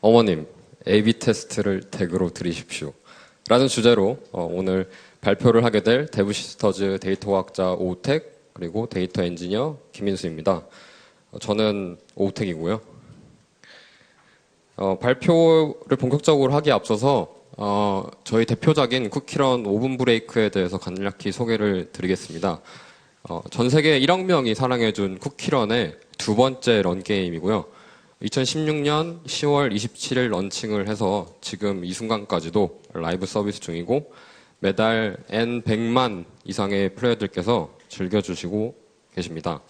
어머님, A/B 테스트를 댁으로 들이십시오. 라는 주제로 오늘 발표를 하게 될 데브시스터즈 데이터과학자 오우택 그리고 데이터 엔지니어 김인수입니다. 저는 오우택이고요. 발표를 본격적으로 하기에 앞서서 저희 대표작인 쿠키런 5분 브레이크에 대해서 간략히 소개를 드리겠습니다. 전 세계 1억 명이 사랑해준 쿠키런의 두 번째 런게임이고요. 2016년 10월 27일 런칭을 해서 지금 이 순간까지도 라이브 서비스 중이고 매달 N100만 이상의 플레이어들께서 즐겨주시고 계십니다.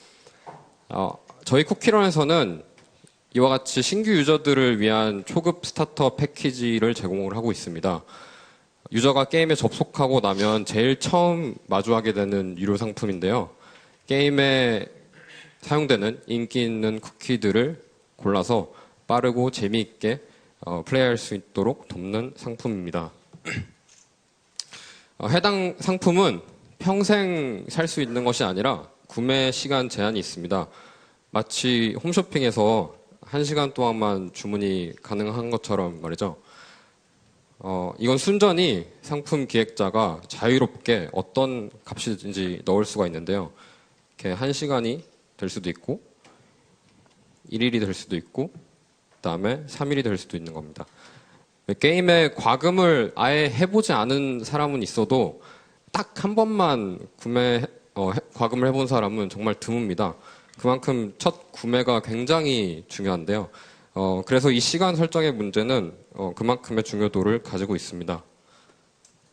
저희 쿠키런에서는 이와 같이 신규 유저들을 위한 초급 스타터 패키지를 제공을 하고 있습니다. 유저가 게임에 접속하고 나면 제일 처음 마주하게 되는 유료 상품인데요. 게임에 사용되는 인기 있는 쿠키들을 골라서 빠르고 재미있게 플레이할 수 있도록 돕는 상품입니다. 해당 상품은 평생 살 수 있는 것이 아니라 구매 시간 제한이 있습니다. 마치 홈쇼핑에서 1시간 동안만 주문이 가능한 것처럼 말이죠. 이건 순전히 상품 기획자가 자유롭게 어떤 값이든지 넣을 수가 있는데요. 이렇게 1시간이 될 수도 있고 1일이 될 수도 있고 그다음에 3일이 될 수도 있는 겁니다. 게임에 과금을 아예 해보지 않은 사람은 있어도 딱 한 번만 과금을 해본 사람은 정말 드뭅니다. 그만큼 첫 구매가 굉장히 중요한데요. 그래서 이 시간 설정의 문제는 그만큼의 중요도를 가지고 있습니다.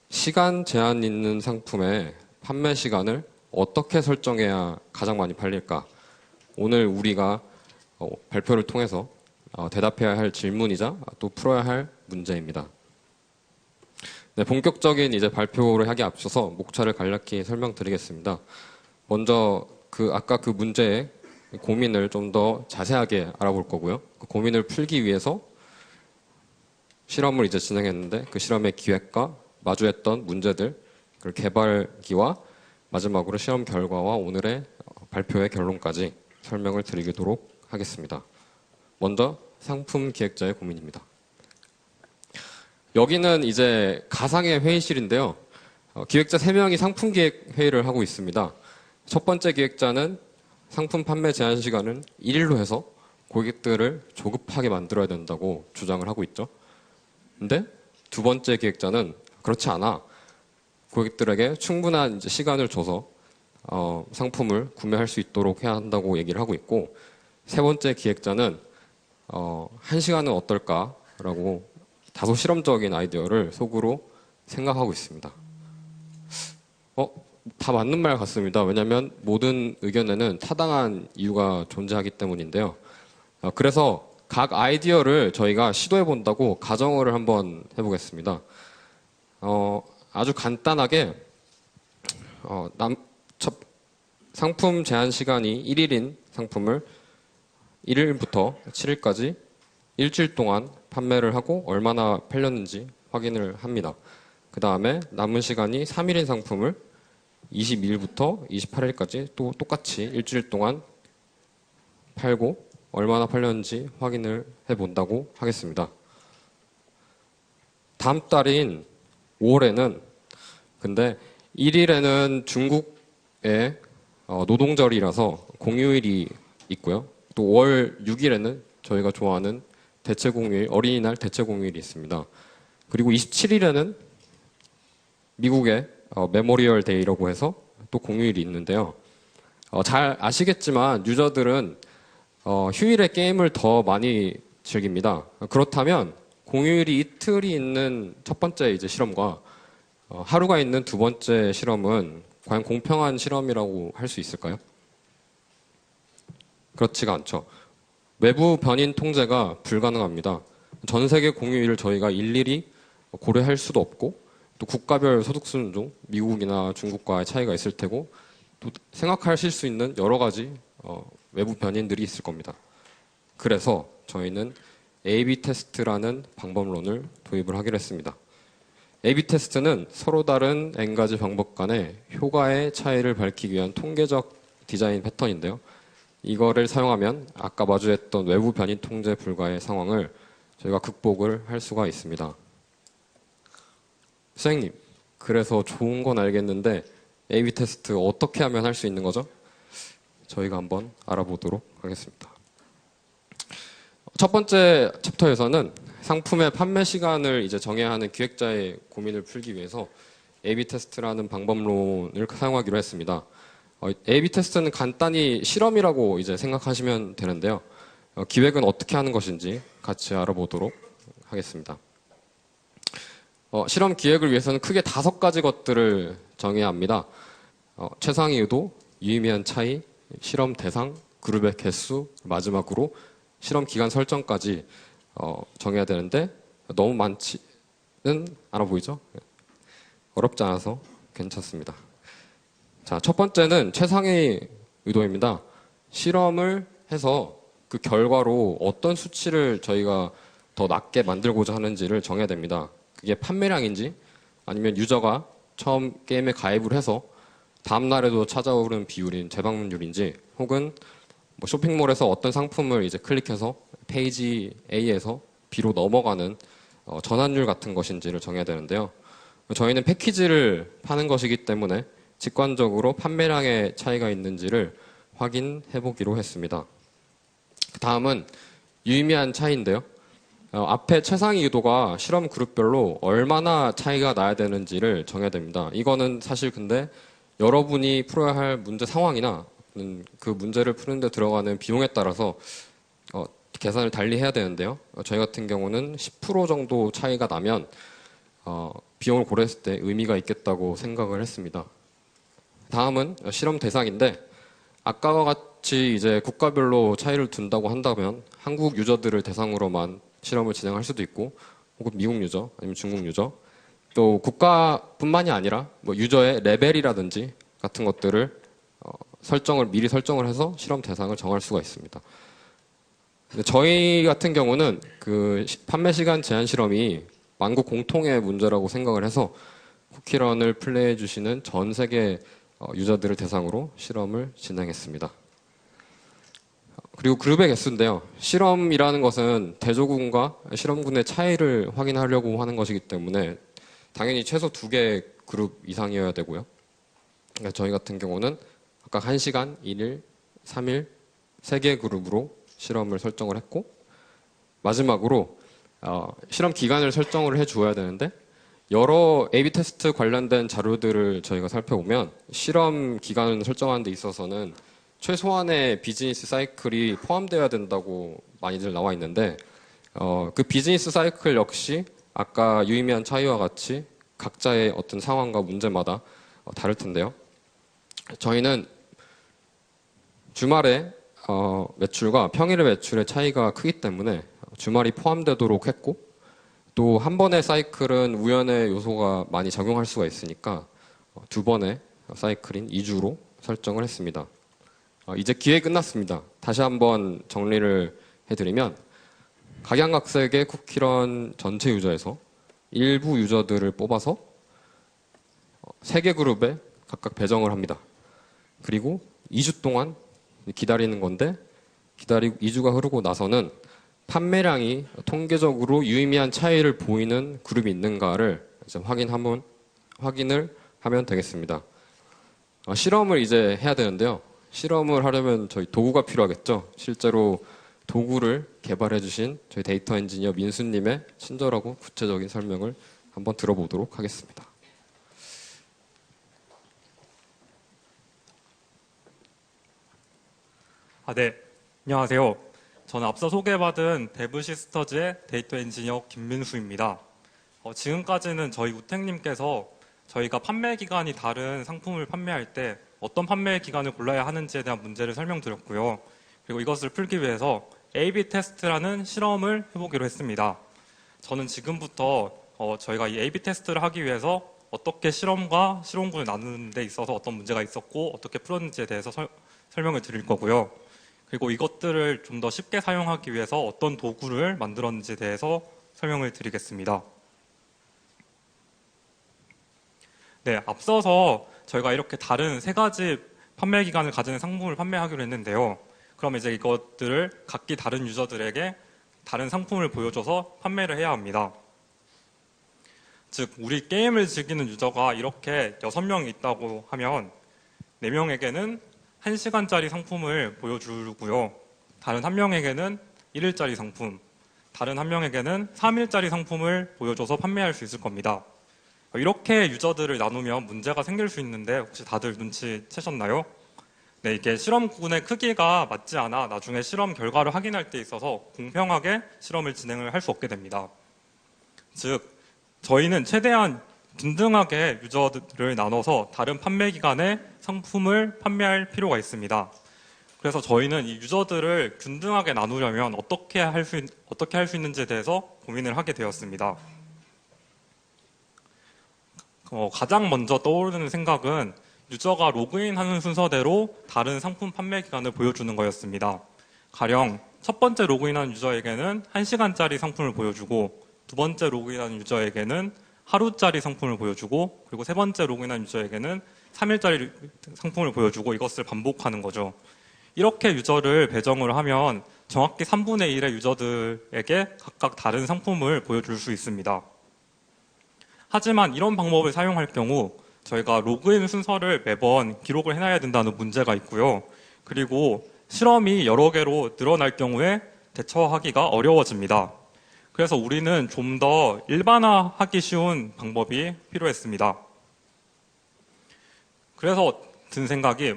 시간 제한 있는 상품의 판매 시간을 어떻게 설정해야 가장 많이 팔릴까? 오늘 우리가 발표를 통해서 대답해야 할 질문이자 또 풀어야 할 문제입니다. 네, 본격적인 이제 발표를 하기 앞서서 목차를 간략히 설명드리겠습니다. 먼저 아까 그 문제의 고민을 좀 더 자세하게 알아볼 거고요. 그 고민을 풀기 위해서 실험을 이제 진행했는데 그 실험의 기획과 마주했던 문제들, 그 개발기와 마지막으로 실험 결과와 오늘의 발표의 결론까지 설명을 드리도록 하겠습니다. 먼저 상품 기획자의 고민입니다. 여기는 이제 가상의 회의실인데요. 기획자 3명이 상품 기획 회의를 하고 있습니다. 첫 번째 기획자는 상품 판매 제한 시간은 1일로 해서 고객들을 조급하게 만들어야 된다고 주장을 하고 있죠. 근데 두 번째 기획자는 그렇지 않아. 고객들에게 충분한 이제 시간을 줘서 상품을 구매할 수 있도록 해야 한다고 얘기를 하고 있고, 세 번째 기획자는 1시간은 어떨까라고 다소 실험적인 아이디어를 속으로 생각하고 있습니다. 다 맞는 말 같습니다. 왜냐하면 모든 의견에는 타당한 이유가 존재하기 때문인데요. 그래서 각 아이디어를 저희가 시도해 본다고 가정을 한번 해보겠습니다. 아주 간단하게 상품 제한 시간이 1일인 상품을 1일부터 7일까지 일주일 동안 판매를 하고 얼마나 팔렸는지 확인을 합니다. 그 다음에 남은 시간이 3일인 상품을 22일부터 28일까지 또 똑같이 일주일 동안 팔고 얼마나 팔렸는지 확인을 해본다고 하겠습니다. 다음 달인 5월에는 근데 1일에는 중국의 노동절이라서 공휴일이 있고요. 또 5월 6일에는 저희가 좋아하는 대체공휴일, 어린이날 대체공휴일이 있습니다. 그리고 27일에는 미국의 메모리얼 데이라고 해서 또 공휴일이 있는데요. 잘 아시겠지만 유저들은 휴일에 게임을 더 많이 즐깁니다. 그렇다면 공휴일이 이틀이 있는 첫 번째 이제 실험과 하루가 있는 두 번째 실험은 과연 공평한 실험이라고 할 수 있을까요? 그렇지가 않죠. 외부 변인 통제가 불가능합니다. 전 세계 공휴일을 저희가 일일이 고려할 수도 없고 또 국가별 소득 수준 중 미국이나 중국과의 차이가 있을 테고 또 생각하실 수 있는 여러 가지 외부 변인들이 있을 겁니다. 그래서 저희는 A/B 테스트라는 방법론을 도입을 하기로 했습니다. A/B 테스트는 서로 다른 N가지 방법 간의 효과의 차이를 밝히기 위한 통계적 디자인 패턴인데요. 이거를 사용하면 아까 마주했던 외부 변이 통제 불가의 상황을 저희가 극복을 할 수가 있습니다. 선생님, 그래서 좋은 건 알겠는데 A/B 테스트 어떻게 하면 할 수 있는 거죠? 저희가 한번 알아보도록 하겠습니다. 첫 번째 챕터에서는 상품의 판매 시간을 이제 정해야 하는 기획자의 고민을 풀기 위해서 A/B 테스트라는 방법론을 사용하기로 했습니다. A/B 테스트는 간단히 실험이라고 이제 생각하시면 되는데요. 기획은 어떻게 하는 것인지 같이 알아보도록 하겠습니다. 실험 기획을 위해서는 크게 5가지 것들을 정해야 합니다. 최상위 의도, 유의미한 차이, 실험 대상, 그룹의 개수, 마지막으로 실험 기간 설정까지 정해야 되는데 너무 많지는 않아 보이죠? 어렵지 않아서 괜찮습니다. 자, 첫 번째는 최상위 의도입니다. 실험을 해서 그 결과로 어떤 수치를 저희가 더 낮게 만들고자 하는지를 정해야 됩니다. 그게 판매량인지 아니면 유저가 처음 게임에 가입을 해서 다음 날에도 찾아오는 비율인 재방문율인지 혹은 뭐 쇼핑몰에서 어떤 상품을 이제 클릭해서 페이지 A에서 B로 넘어가는 전환율 같은 것인지를 정해야 되는데요. 저희는 패키지를 파는 것이기 때문에 직관적으로 판매량의 차이가 있는지를 확인해 보기로 했습니다. 그 다음은 유의미한 차이인데요. 앞에 최상위 의도가 실험 그룹별로 얼마나 차이가 나야 되는지를 정해야 됩니다. 이거는 사실 근데 여러분이 풀어야 할 문제 상황이나 그 문제를 푸는데 들어가는 비용에 따라서 계산을 달리 해야 되는데요. 저희 같은 경우는 10% 정도 차이가 나면 비용을 고려했을 때 의미가 있겠다고 생각을 했습니다. 다음은 실험 대상인데 아까와 같이 이제 국가별로 차이를 둔다고 한다면 한국 유저들을 대상으로만 실험을 진행할 수도 있고 혹은 미국 유저 아니면 중국 유저 또 국가뿐만이 아니라 뭐 유저의 레벨이라든지 같은 것들을 미리 설정을 해서 실험 대상을 정할 수가 있습니다. 근데 저희 같은 경우는 그 판매 시간 제한 실험이 만국 공통의 문제라고 생각을 해서 쿠키런을 플레이해 주시는 전 세계 유저들을 대상으로 실험을 진행했습니다. 그리고 그룹의 개수인데요. 실험이라는 것은 대조군과 실험군의 차이를 확인하려고 하는 것이기 때문에 당연히 최소 2개 그룹 이상이어야 되고요. 그러니까 저희 같은 경우는 각각 1시간, 1일, 3일, 3개 그룹으로 실험을 설정을 했고 마지막으로 실험 기간을 설정을 해주어야 되는데 여러 A/B 테스트 관련된 자료들을 저희가 살펴보면 실험 기간을 설정하는 데 있어서는 최소한의 비즈니스 사이클이 포함되어야 된다고 많이들 나와 있는데 그 비즈니스 사이클 역시 아까 유의미한 차이와 같이 각자의 어떤 상황과 문제마다 다를 텐데요. 저희는 주말에 매출과 평일의 매출의 차이가 크기 때문에 주말이 포함되도록 했고 또 한 번의 사이클은 우연의 요소가 많이 작용할 수가 있으니까 2번의 사이클인 2주로 설정을 했습니다. 이제 기획이 끝났습니다. 다시 한번 정리를 해드리면 각양각색의 쿠키런 전체 유저에서 일부 유저들을 뽑아서 3개 그룹에 각각 배정을 합니다. 그리고 2주 동안 기다리는 건데 2주가 흐르고 나서는 판매량이 통계적으로 유의미한 차이를 보이는 그룹이 있는가를 이제 확인을 하면 되겠습니다. 실험을 이제 해야 되는데요. 실험을 하려면 저희 도구가 필요하겠죠. 실제로 도구를 개발해 주신 저희 데이터 엔지니어 민수님의 친절하고 구체적인 설명을 한번 들어보도록 하겠습니다. 네. 안녕하세요. 저는 앞서 소개받은 데브시스터즈의 데이터 엔지니어 김민수입니다. 지금까지는 저희 우택님께서 저희가 판매 기간이 다른 상품을 판매할 때 어떤 판매 기간을 골라야 하는지에 대한 문제를 설명드렸고요. 그리고 이것을 풀기 위해서 A/B 테스트라는 실험을 해보기로 했습니다. 저는 지금부터 저희가 이 A/B 테스트를 하기 위해서 어떻게 실험과 실험군을 나누는 데 있어서 어떤 문제가 있었고 어떻게 풀었는지에 대해서 설명을 드릴 거고요. 그리고 이것들을 좀 더 쉽게 사용하기 위해서 어떤 도구를 만들었는지에 대해서 설명을 드리겠습니다. 네, 앞서서 저희가 이렇게 다른 3가지 판매 기간을 가지는 상품을 판매하기로 했는데요. 그럼 이제 이것들을 각기 다른 유저들에게 다른 상품을 보여줘서 판매를 해야 합니다. 즉, 우리 게임을 즐기는 유저가 이렇게 6명이 있다고 하면 4명에게는 1시간짜리 상품을 보여주고요. 다른 1명에게는 1일짜리 상품, 다른 1명에게는 3일짜리 상품을 보여줘서 판매할 수 있을 겁니다. 이렇게 유저들을 나누면 문제가 생길 수 있는데 혹시 다들 눈치채셨나요? 네, 이게 실험군의 크기가 맞지 않아 나중에 실험 결과를 확인할 때 있어서 공평하게 실험을 진행을 할 수 없게 됩니다. 즉, 저희는 최대한 균등하게 유저들을 나눠서 다른 판매 기간에 상품을 판매할 필요가 있습니다. 그래서 저희는 이 유저들을 균등하게 나누려면 어떻게 할 수 있는지에 대해서 고민을 하게 되었습니다. 가장 먼저 떠오르는 생각은 유저가 로그인하는 순서대로 다른 상품 판매 기간을 보여주는 거였습니다. 가령 첫 번째 로그인한 유저에게는 1시간짜리 상품을 보여주고 두 번째 로그인한 유저에게는 하루짜리 상품을 보여주고 그리고 세 번째 로그인한 유저에게는 3일짜리 상품을 보여주고 이것을 반복하는 거죠. 이렇게 유저를 배정을 하면 정확히 3분의 1의 유저들에게 각각 다른 상품을 보여줄 수 있습니다. 하지만 이런 방법을 사용할 경우 저희가 로그인 순서를 매번 기록을 해놔야 된다는 문제가 있고요. 그리고 실험이 여러 개로 늘어날 경우에 대처하기가 어려워집니다. 그래서 우리는 좀 더 일반화하기 쉬운 방법이 필요했습니다. 그래서 든 생각이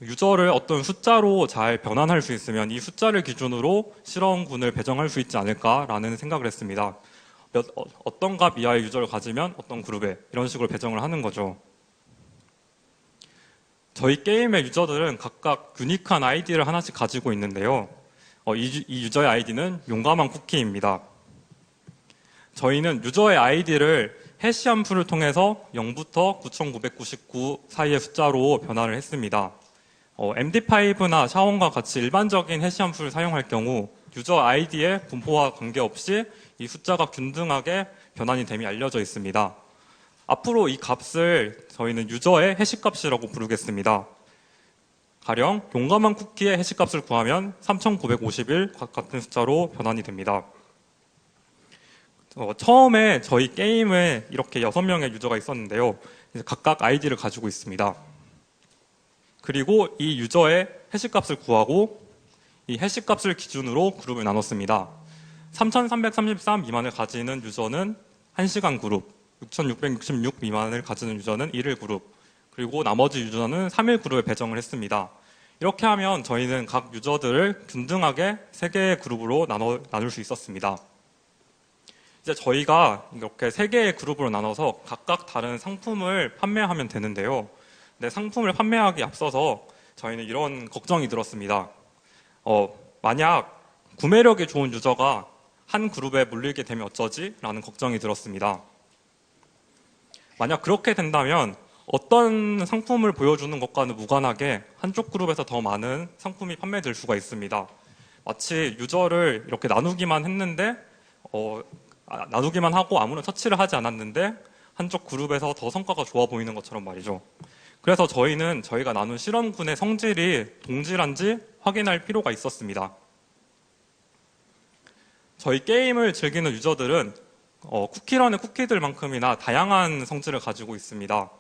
유저를 어떤 숫자로 잘 변환할 수 있으면 이 숫자를 기준으로 실험군을 배정할 수 있지 않을까라는 생각을 했습니다. 어떤 값 이하의 유저를 가지면 어떤 그룹에 이런 식으로 배정을 하는 거죠. 저희 게임의 유저들은 각각 유니크한 아이디를 하나씩 가지고 있는데요. 이 유저의 아이디는 용감한 쿠키입니다. 저희는 유저의 아이디를 해시 함수를 통해서 0부터 9999 사이의 숫자로 변화를 했습니다. MD5나 샤원과 같이 일반적인 해시 함수를 사용할 경우 유저 아이디의 분포와 관계없이 이 숫자가 균등하게 변환이 됨이 알려져 있습니다. 앞으로 이 값을 저희는 유저의 해시값이라고 부르겠습니다. 가령 용감한 쿠키의 해시값을 구하면 3951 같은 숫자로 변환이 됩니다. 처음에 저희 게임에 이렇게 6명의 유저가 있었는데요. 각각 아이디를 가지고 있습니다. 그리고 이 유저의 해시값을 구하고 이 해시값을 기준으로 그룹을 나눴습니다. 3333 미만을 가지는 유저는 1시간 그룹, 6666 미만을 가지는 유저는 1일 그룹, 그리고 나머지 유저는 3일 그룹에 배정을 했습니다. 이렇게 하면 저희는 각 유저들을 균등하게 3개의 그룹으로 나눌 수 있었습니다. 이제 저희가 이렇게 3개의 그룹으로 나눠서 각각 다른 상품을 판매하면 되는데요. 근데 상품을 판매하기 앞서서 저희는 이런 걱정이 들었습니다. 만약 구매력이 좋은 유저가 한 그룹에 몰리게 되면 어쩌지? 라는 걱정이 들었습니다. 만약 그렇게 된다면 어떤 상품을 보여주는 것과는 무관하게 한쪽 그룹에서 더 많은 상품이 판매될 수가 있습니다. 마치 유저를 이렇게 나누기만 했는데 나누기만 하고 아무런 터치를 하지 않았는데 한쪽 그룹에서 더 성과가 좋아 보이는 것처럼 말이죠. 그래서 저희는 저희가 나눈 실험군의 성질이 동질한지 확인할 필요가 있었습니다. 저희 게임을 즐기는 유저들은 쿠키런의 쿠키들만큼이나 다양한 성질을 가지고 있습니다.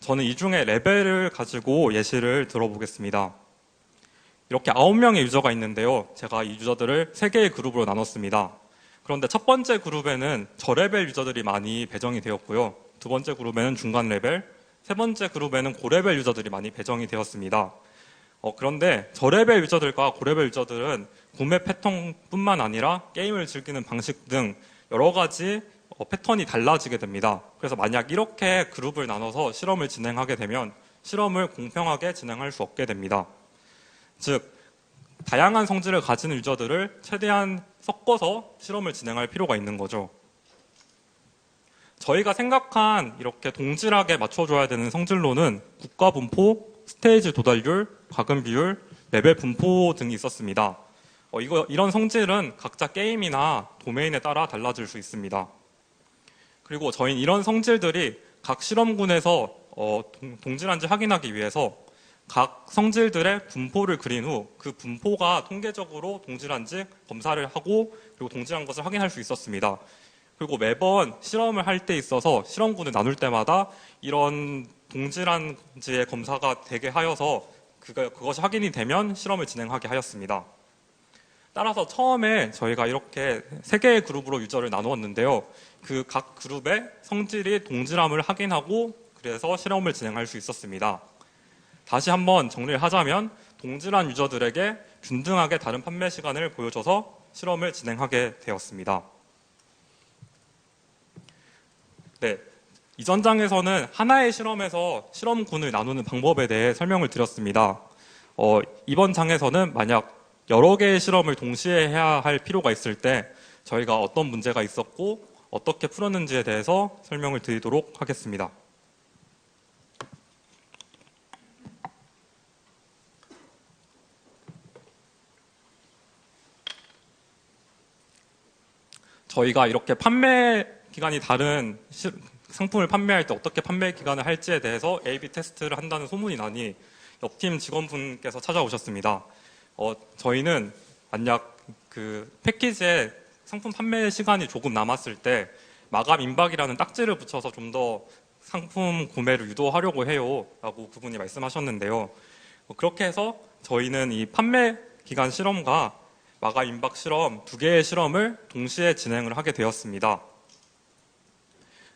저는 이 중에 레벨을 가지고 예시를 들어보겠습니다. 이렇게 9명의 유저가 있는데요. 제가 이 유저들을 3개의 그룹으로 나눴습니다. 그런데 첫 번째 그룹에는 저레벨 유저들이 많이 배정이 되었고요. 두 번째 그룹에는 중간 레벨, 세 번째 그룹에는 고레벨 유저들이 많이 배정이 되었습니다. 그런데 저레벨 유저들과 고레벨 유저들은 구매 패턴뿐만 아니라 게임을 즐기는 방식 등 여러 가지 패턴이 달라지게 됩니다. 그래서 만약 이렇게 그룹을 나눠서 실험을 진행하게 되면 실험을 공평하게 진행할 수 없게 됩니다. 즉, 다양한 성질을 가지는 유저들을 최대한 섞어서 실험을 진행할 필요가 있는 거죠. 저희가 생각한 이렇게 동질하게 맞춰줘야 되는 성질로는 국가 분포, 스테이지 도달률, 과금 비율, 레벨 분포 등이 있었습니다. 이런 성질은 각자 게임이나 도메인에 따라 달라질 수 있습니다. 그리고 저희는 이런 성질들이 각 실험군에서 동질한지 확인하기 위해서 각 성질들의 분포를 그린 후 그 분포가 통계적으로 동질한지 검사를 하고 그리고 동질한 것을 확인할 수 있었습니다. 그리고 매번 실험을 할 때 있어서 실험군을 나눌 때마다 이런 동질한지의 검사가 되게 하여서 그것이 확인이 되면 실험을 진행하게 하였습니다. 따라서 처음에 저희가 이렇게 3개의 그룹으로 유저를 나누었는데요. 그 각 그룹의 성질이 동질함을 확인하고 그래서 실험을 진행할 수 있었습니다. 다시 한번 정리를 하자면 동질한 유저들에게 균등하게 다른 판매 시간을 보여줘서 실험을 진행하게 되었습니다. 네, 이전 장에서는 하나의 실험에서 실험군을 나누는 방법에 대해 설명을 드렸습니다. 이번 장에서는 만약 여러 개의 실험을 동시에 해야 할 필요가 있을 때 저희가 어떤 문제가 있었고 어떻게 풀었는지에 대해서 설명을 드리도록 하겠습니다. 저희가 이렇게 판매 기간이 다른 상품을 판매할 때 어떻게 판매 기간을 할지에 대해서 A/B 테스트를 한다는 소문이 나니 옆팀 직원분께서 찾아오셨습니다. 저희는 만약 그 패키지에 상품 판매 시간이 조금 남았을 때 마감 임박이라는 딱지를 붙여서 좀 더 상품 구매를 유도하려고 해요 라고 그분이 말씀하셨는데요. 그렇게 해서 저희는 이 판매 기간 실험과 마감 임박 실험 2개의 실험을 동시에 진행을 하게 되었습니다.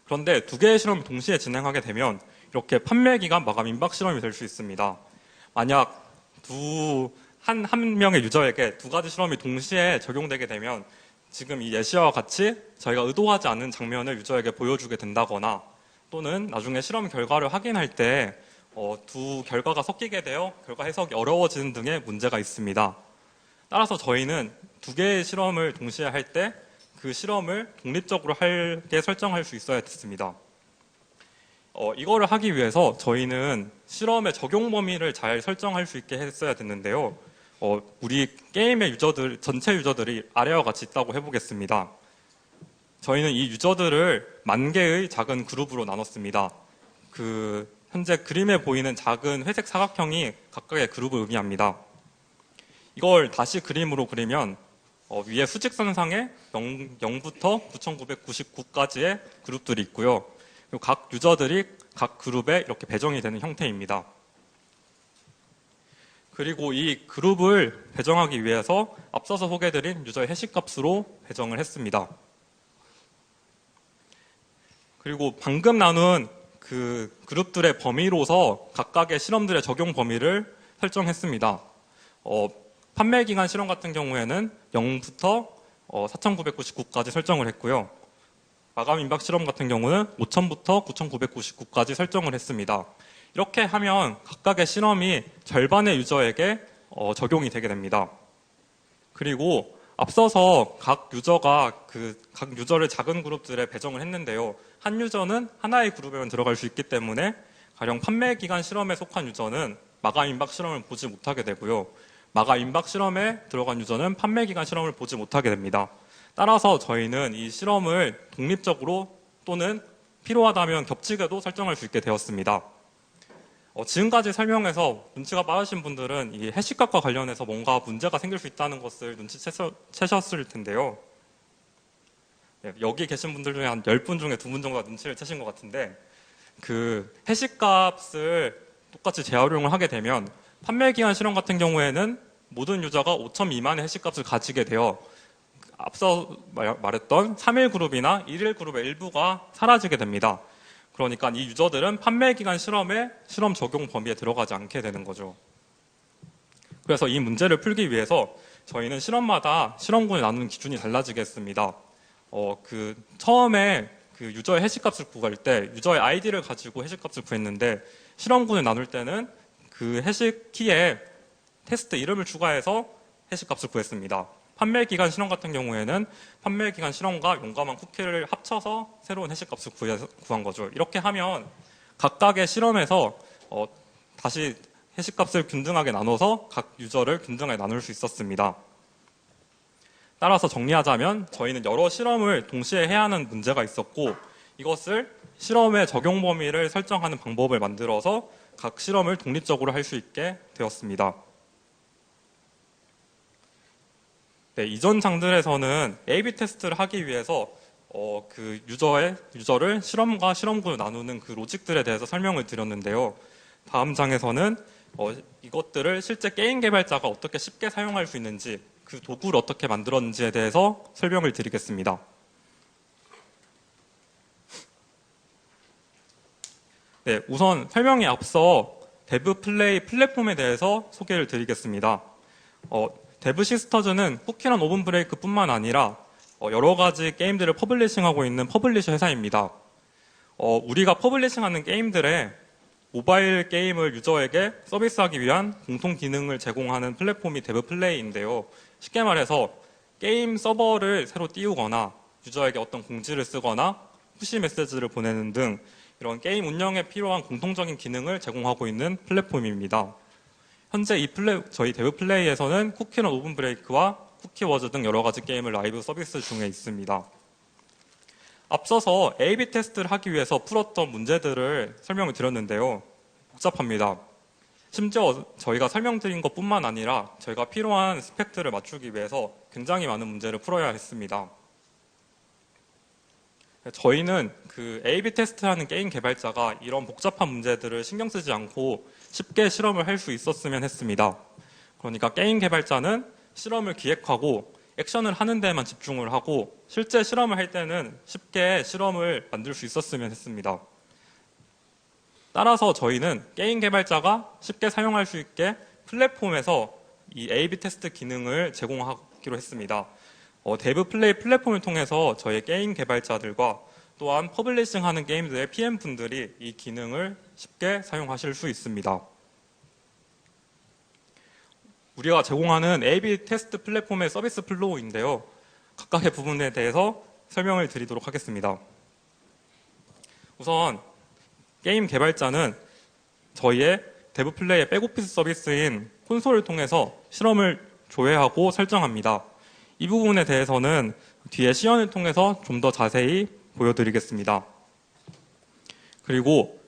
그런데 2개의 실험을 동시에 진행하게 되면 이렇게 판매 기간 마감 임박 실험이 될 수 있습니다. 만약 한 명의 유저에게 2가지 실험이 동시에 적용되게 되면 지금 이 예시와 같이 저희가 의도하지 않은 장면을 유저에게 보여주게 된다거나 또는 나중에 실험 결과를 확인할 때 두 결과가 섞이게 되어 결과 해석이 어려워지는 등의 문제가 있습니다. 따라서 저희는 2개의 실험을 동시에 할 때 그 실험을 독립적으로 하게 설정할 수 있어야 됐습니다. 이거를 하기 위해서 저희는 실험의 적용 범위를 잘 설정할 수 있게 했어야 됐는데요. 우리 게임의 유저들, 전체 유저들이 아래와 같이 있다고 해보겠습니다. 저희는 이 유저들을 10,000개의 작은 그룹으로 나눴습니다. 현재 그림에 보이는 작은 회색 사각형이 각각의 그룹을 의미합니다. 이걸 다시 그림으로 그리면 위에 수직선상에 0부터 9,999까지의 그룹들이 있고요. 그리고 각 유저들이 각 그룹에 이렇게 배정이 되는 형태입니다. 그리고 이 그룹을 배정하기 위해서 앞서서 소개드린 유저의 해시값으로 배정을 했습니다. 그리고 방금 나눈 그 그룹들의 범위로서 각각의 실험들의 적용 범위를 설정했습니다. 판매 기간 실험 같은 경우에는 0부터 4,999까지 설정을 했고요. 마감 임박 실험 같은 경우는 5,000부터 9,999까지 설정을 했습니다. 이렇게 하면 각각의 실험이 절반의 유저에게 적용이 되게 됩니다. 그리고 앞서서 각 유저가 각 유저를 작은 그룹들에 배정을 했는데요. 한 유저는 하나의 그룹에만 들어갈 수 있기 때문에 가령 판매 기간 실험에 속한 유저는 마감 임박 실험을 보지 못하게 되고요. 마감 임박 실험에 들어간 유저는 판매 기간 실험을 보지 못하게 됩니다. 따라서 저희는 이 실험을 독립적으로 또는 필요하다면 겹치게도 설정할 수 있게 되었습니다. 지금까지 설명해서 눈치가 빠르신 분들은 이 해시값과 관련해서 뭔가 문제가 생길 수 있다는 것을 눈치채셨을 텐데요. 네, 여기 계신 분들 중에 한 10분 중에 2분 정도가 눈치를 채신 것 같은데 그 해시값을 똑같이 재활용을 하게 되면 판매 기간 실험 같은 경우에는 모든 유저가 5,000 미만의 해시값을 가지게 되어 앞서 말했던 3일 그룹이나 1일 그룹의 일부가 사라지게 됩니다. 그러니까 이 유저들은 판매 기간 실험에 실험 적용 범위에 들어가지 않게 되는 거죠. 그래서 이 문제를 풀기 위해서 저희는 실험마다 실험군을 나누는 기준이 달라지게 했습니다. 처음에 그 유저의 해시값을 구할 때 유저의 아이디를 가지고 해시값을 구했는데 실험군을 나눌 때는 그 해시키에 테스트 이름을 추가해서 해시값을 구했습니다. 판매 기간 실험 같은 경우에는 판매 기간 실험과 용감한 쿠키를 합쳐서 새로운 해시값을 구한 거죠. 이렇게 하면 각각의 실험에서 다시 해시값을 균등하게 나눠서 각 유저를 균등하게 나눌 수 있었습니다. 따라서 정리하자면 저희는 여러 실험을 동시에 해야 하는 문제가 있었고 이것을 실험의 적용 범위를 설정하는 방법을 만들어서 각 실험을 독립적으로 할 수 있게 되었습니다. 네, 이전 장들에서는 A/B 테스트를 하기 위해서 그 유저를 실험과 실험군을 나누는 그 로직들에 대해서 설명을 드렸는데요. 다음 장에서는 이것들을 실제 게임 개발자가 어떻게 쉽게 사용할 수 있는지, 그 도구를 어떻게 만들었는지에 대해서 설명을 드리겠습니다. 네, 우선 설명에 앞서 데브 플레이 플랫폼에 대해서 소개를 드리겠습니다. 데브 시스터즈는 쿠키런 오븐 브레이크뿐만 아니라 여러 가지 게임들을 퍼블리싱하고 있는 퍼블리셔 회사입니다. 우리가 퍼블리싱하는 게임들의 모바일 게임을 유저에게 서비스하기 위한 공통 기능을 제공하는 플랫폼이 데브 플레이인데요. 쉽게 말해서 게임 서버를 새로 띄우거나 유저에게 어떤 공지를 쓰거나 푸시 메시지를 보내는 등 이런 게임 운영에 필요한 공통적인 기능을 제공하고 있는 플랫폼입니다. 현재 저희 데브 플레이에서는 쿠키런 오븐 브레이크와 쿠키워즈 등 여러 가지 게임을 라이브 서비스 중에 있습니다. 앞서서 A/B 테스트를 하기 위해서 풀었던 문제들을 설명을 드렸는데요. 복잡합니다. 심지어 저희가 설명드린 것뿐만 아니라 저희가 필요한 스펙트를 맞추기 위해서 굉장히 많은 문제를 풀어야 했습니다. 저희는 그 A/B 테스트하는 게임 개발자가 이런 복잡한 문제들을 신경 쓰지 않고 쉽게 실험을 할 수 있었으면 했습니다. 그러니까 게임 개발자는 실험을 기획하고 액션을 하는 데만 집중을 하고 실제 실험을 할 때는 쉽게 실험을 만들 수 있었으면 했습니다. 따라서 저희는 게임 개발자가 쉽게 사용할 수 있게 플랫폼에서 이 A/B 테스트 기능을 제공하기로 했습니다. 데브 플레이 플랫폼을 통해서 저희 게임 개발자들과 또한 퍼블리싱하는 게임들의 PM분들이 이 기능을 쉽게 사용하실 수 있습니다. 우리가 제공하는 A/B 테스트 플랫폼의 서비스 플로우인데요. 각각의 부분에 대해서 설명을 드리도록 하겠습니다. 우선 게임 개발자는 저희의 데브 플레이의 백오피스 서비스인 콘솔을 통해서 실험을 조회하고 설정합니다. 이 부분에 대해서는 뒤에 시연을 통해서 좀 더 자세히 보여드리겠습니다. 그리고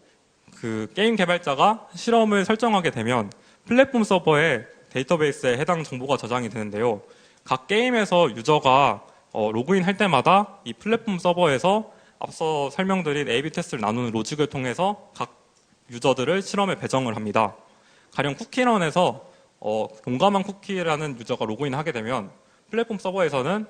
그 게임 개발자가 실험을 설정하게 되면 플랫폼 서버에 데이터베이스에 해당 정보가 저장이 되는데요. 각 게임에서 유저가 로그인 할 때마다 이 플랫폼 서버에서 앞서 설명드린 A/B 테스트를 나누는 로직을 통해서 각 유저들을 실험에 배정을 합니다. 가령 쿠키런에서 용감한 쿠키라는 유저가 로그인하게 되면 플랫폼 서버에서는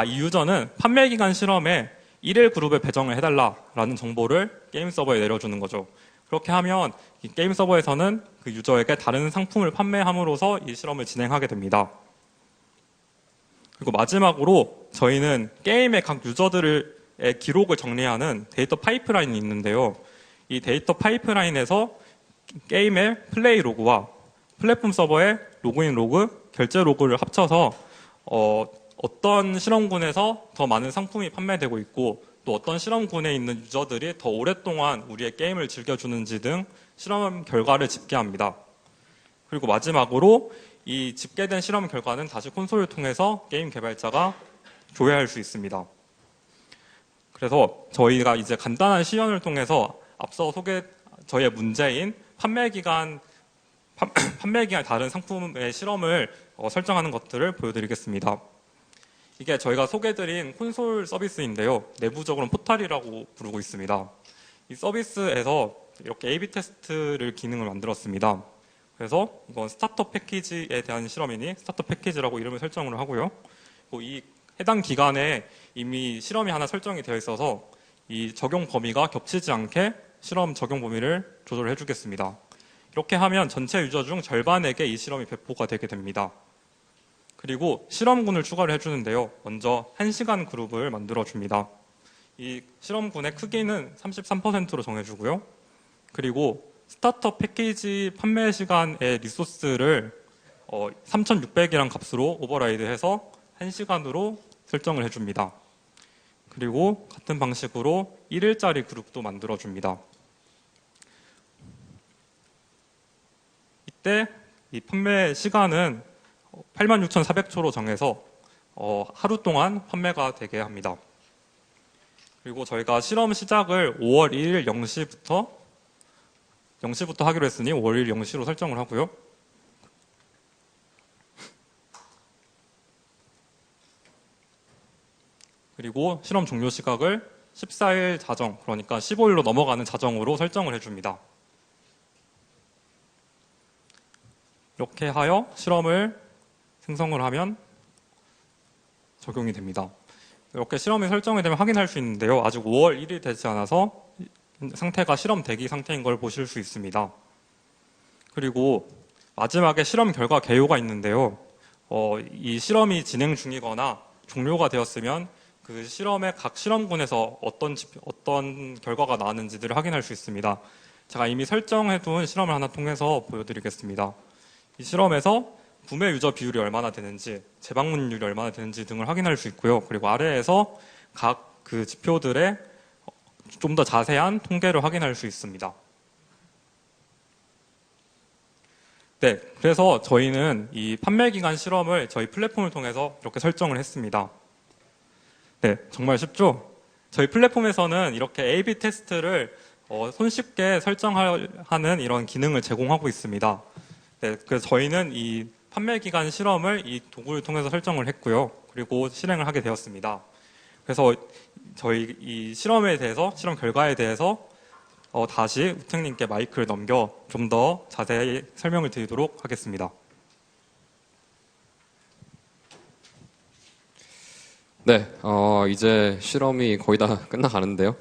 이 유저는 판매 기간 실험에 1일 그룹에 배정을 해달라라는 정보를 게임 서버에 내려주는 거죠. 그렇게 하면 이 게임 서버에서는 그 유저에게 다른 상품을 판매함으로써 이 실험을 진행하게 됩니다. 그리고 마지막으로 저희는 게임의 각 유저들의 기록을 정리하는 데이터 파이프라인이 있는데요. 이 데이터 파이프라인에서 게임의 플레이 로그와 플랫폼 서버의 로그인 로그, 결제 로그를 합쳐서 어떤 실험군에서 더 많은 상품이 판매되고 있고 또 어떤 실험군에 있는 유저들이 더 오랫동안 우리의 게임을 즐겨주는지 등 실험 결과를 집계합니다. 그리고 마지막으로 이 집계된 실험 결과는 다시 콘솔을 통해서 게임 개발자가 조회할 수 있습니다. 그래서 저희가 이제 간단한 시연을 통해서 앞서 저희의 문제인 판매 기간 다른 상품의 실험을 설정하는 것들을 보여드리겠습니다. 이게 저희가 소개드린 콘솔 서비스인데요. 내부적으로는 포탈이라고 부르고 있습니다. 이 서비스에서 이렇게 A/B 테스트를 기능을 만들었습니다. 그래서 이건 스타터 패키지에 대한 실험이니 스타터 패키지라고 이름을 설정을 하고요. 이 해당 기간에 이미 실험이 하나 설정이 되어 있어서 이 적용 범위가 겹치지 않게 실험 적용 범위를 조절해 주겠습니다. 이렇게 하면 전체 유저 중 절반에게 이 실험이 배포가 되게 됩니다. 그리고 실험군을 추가를 해주는데요. 먼저 1시간 그룹을 만들어줍니다. 이 실험군의 크기는 33%로 정해주고요. 그리고 스타터 패키지 판매 시간의 리소스를 3600이란 값으로 오버라이드해서 1시간으로 설정을 해줍니다. 그리고 같은 방식으로 1일짜리 그룹도 만들어줍니다. 이때 이 판매 시간은 86,400초로 정해서 하루 동안 판매가 되게 합니다. 그리고 저희가 실험 시작을 5월 1일 0시부터 0시부터 하기로 했으니 월요일 0시로 설정을 하고요. 그리고 실험 종료 시각을 14일 자정, 그러니까 15일로 넘어가는 자정으로 설정을 해줍니다. 이렇게 하여 실험을 생성을 하면 적용이 됩니다. 이렇게 실험이 설정이 되면 확인할 수 있는데요. 아직 5월 1일 되지 않아서 상태가 실험 대기 상태인 걸 보실 수 있습니다. 그리고 마지막에 실험 결과 개요가 있는데요. 이 실험이 진행 중이거나 종료가 되었으면 그 실험의 각 실험군에서 어떤 결과가 나왔는지를 확인할 수 있습니다. 제가 이미 설정해둔 실험을 하나 통해서 보여드리겠습니다. 이 실험에서 구매 유저 비율이 얼마나 되는지, 재방문율이 얼마나 되는지 등을 확인할 수 있고요. 그리고 아래에서 각 그 지표들의 좀 더 자세한 통계를 확인할 수 있습니다. 네, 그래서 저희는 이 판매 기간 실험을 저희 플랫폼을 통해서 이렇게 설정을 했습니다. 네, 정말 쉽죠? 저희 플랫폼에서는 이렇게 A/B 테스트를 손쉽게 설정하는 이런 기능을 제공하고 있습니다. 네, 그래서 저희는 이 판매 기간 실험을 이 도구를 통해서 설정을 했고요. 그리고 실행을 하게 되었습니다. 그래서 저희 이 실험에 대해서, 실험 결과에 대해서 다시 우택님께 마이크를 넘겨 좀 더 자세히 설명을 드리도록 하겠습니다. 네, 이제 실험이 거의 다 끝나가는데요.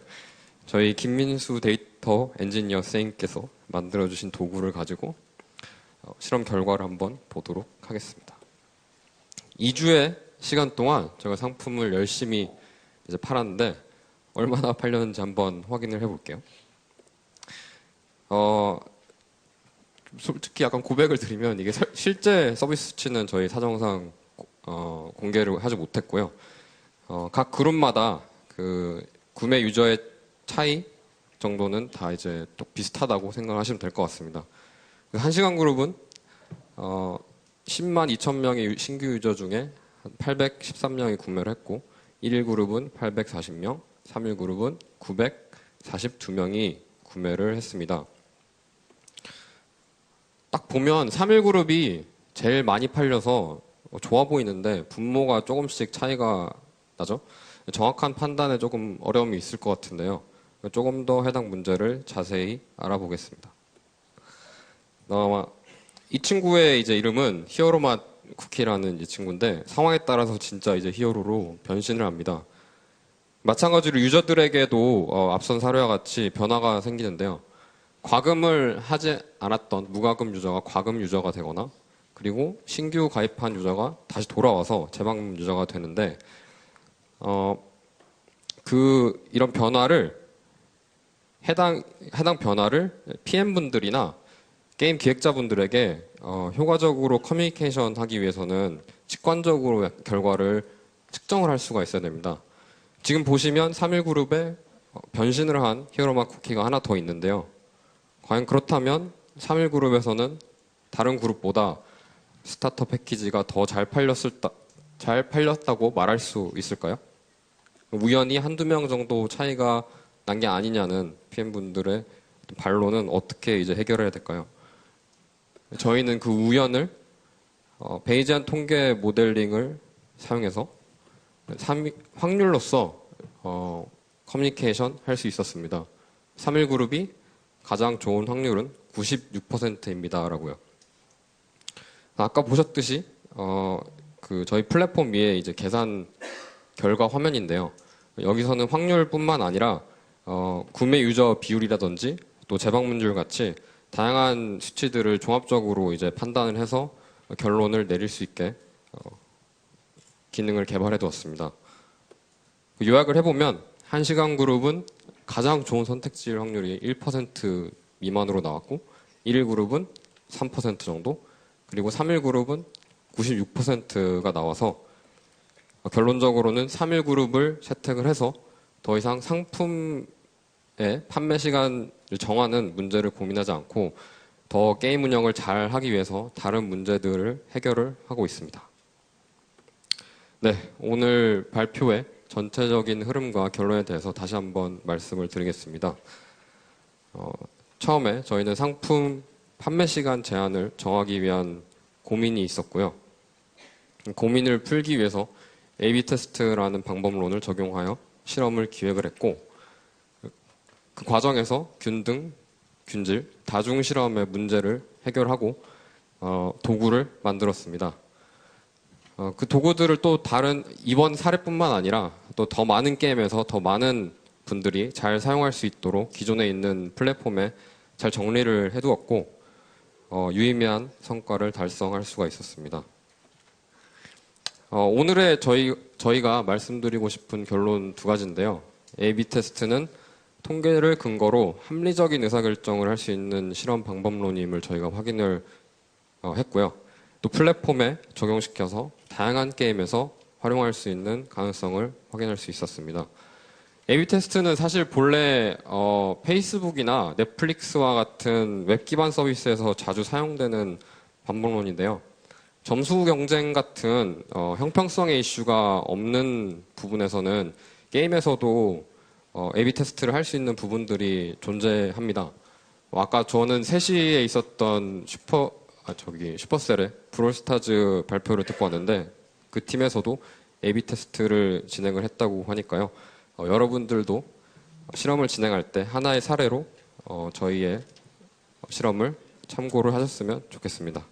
저희 김민수 데이터 엔지니어 선생님께서 만들어주신 도구를 가지고 실험 결과를 한번 보도록 하겠습니다. 2주의 시간 동안 제가 상품을 열심히 이제 팔았는데 얼마나 팔렸는지 한번 확인을 해볼게요. 솔직히 약간 고백을 드리면 이게 실제 서비스 수치는 저희 사정상 공개를 하지 못했고요. 각 그룹마다 그 구매 유저의 차이 정도는 다 이제 또 비슷하다고 생각하시면 될 것 같습니다. 그 1시간 그룹은 10만 2천 명의 신규 유저 중에 813명이 구매를 했고 1일 그룹은 840명, 3일 그룹은 942명이 구매를 했습니다. 딱 보면 3일 그룹이 제일 많이 팔려서 좋아 보이는데 분모가 조금씩 차이가 나죠? 정확한 판단에 조금 어려움이 있을 것 같은데요. 조금 더 해당 문제를 자세히 알아보겠습니다. 이 친구의 이제 이름은 히어로맛 쿠키라는 이 친구인데 상황에 따라서 진짜 이제 히어로로 변신을 합니다. 마찬가지로 유저들에게도 앞선 사례와 같이 변화가 생기는데요. 과금을 하지 않았던 무과금 유저가 과금 유저가 되거나 그리고 신규 가입한 유저가 다시 돌아와서 재방문 유저가 되는데 이런 변화를 해당 변화를 PM분들이나 게임 기획자분들에게 효과적으로 커뮤니케이션 하기 위해서는 직관적으로 결과를 측정을 할 수가 있어야 됩니다. 지금 보시면 3일 그룹에 변신을 한 히어로맛 쿠키가 하나 더 있는데요. 과연 그렇다면 3일 그룹에서는 다른 그룹보다 스타터 패키지가 더 잘 팔렸다고 말할 수 있을까요? 우연히 한두 명 정도 차이가 난 게 아니냐는 PM분들의 반론은 어떻게 이제 해결해야 될까요? 저희는 그 우연을 베이지안 통계 모델링을 사용해서 확률로서 커뮤니케이션 할 수 있었습니다. 3일 그룹이 가장 좋은 확률은 96%입니다라고요. 아까 보셨듯이 저희 플랫폼 위에 이제 계산 결과 화면인데요. 여기서는 확률뿐만 아니라 구매 유저 비율이라든지 또 재방문율 같이 다양한 수치들을 종합적으로 이제 판단을 해서 결론을 내릴 수 있게 기능을 개발해 두었습니다. 요약을 해보면 1시간 그룹은 가장 좋은 선택지일 확률이 1% 미만으로 나왔고 1일 그룹은 3% 정도 그리고 3일 그룹은 96%가 나와서 결론적으로는 3일 그룹을 채택을 해서 더 이상 상품의 판매 시간을 정하는 문제를 고민하지 않고 더 게임 운영을 잘 하기 위해서 다른 문제들을 해결을 하고 있습니다. 네, 오늘 발표의 전체적인 흐름과 결론에 대해서 다시 한번 말씀을 드리겠습니다. 처음에 저희는 상품 판매 시간 제한을 정하기 위한 고민이 있었고요. 고민을 풀기 위해서 A/B 테스트라는 방법론을 적용하여 실험을 기획을 했고, 그 과정에서 균등, 균질, 다중 실험의 문제를 해결하고 도구를 만들었습니다. 그 도구들을 또 다른 이번 사례뿐만 아니라 또 더 많은 게임에서 더 많은 분들이 잘 사용할 수 있도록 기존에 있는 플랫폼에 잘 정리를 해두었고 유의미한 성과를 달성할 수가 있었습니다. 오늘의 저희가 말씀드리고 싶은 결론 두 가지인데요. A/B 테스트는 통계를 근거로 합리적인 의사결정을 할 수 있는 실험 방법론임을 저희가 확인을 했고요. 또 플랫폼에 적용시켜서 다양한 게임에서 활용할 수 있는 가능성을 확인할 수 있었습니다. A/B 테스트는 사실 본래 페이스북이나 넷플릭스와 같은 웹 기반 서비스에서 자주 사용되는 방법론인데요. 점수 경쟁 같은 형평성의 이슈가 없는 부분에서는 게임에서도 A/B 테스트를 할 수 있는 부분들이 존재합니다. 아까 저는 3시에 있었던 슈퍼셀의 브롤스타즈 발표를 듣고 왔는데 그 팀에서도 A/B 테스트를 진행을 했다고 하니까요. 여러분들도 실험을 진행할 때 하나의 사례로 저희의 실험을 참고를 하셨으면 좋겠습니다.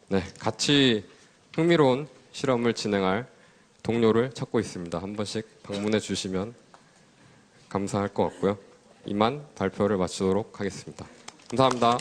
네, 같이 흥미로운 실험을 진행할 동료를 찾고 있습니다. 한 번씩 방문해 주시면 감사할 것 같고요. 이만 발표를 마치도록 하겠습니다. 감사합니다.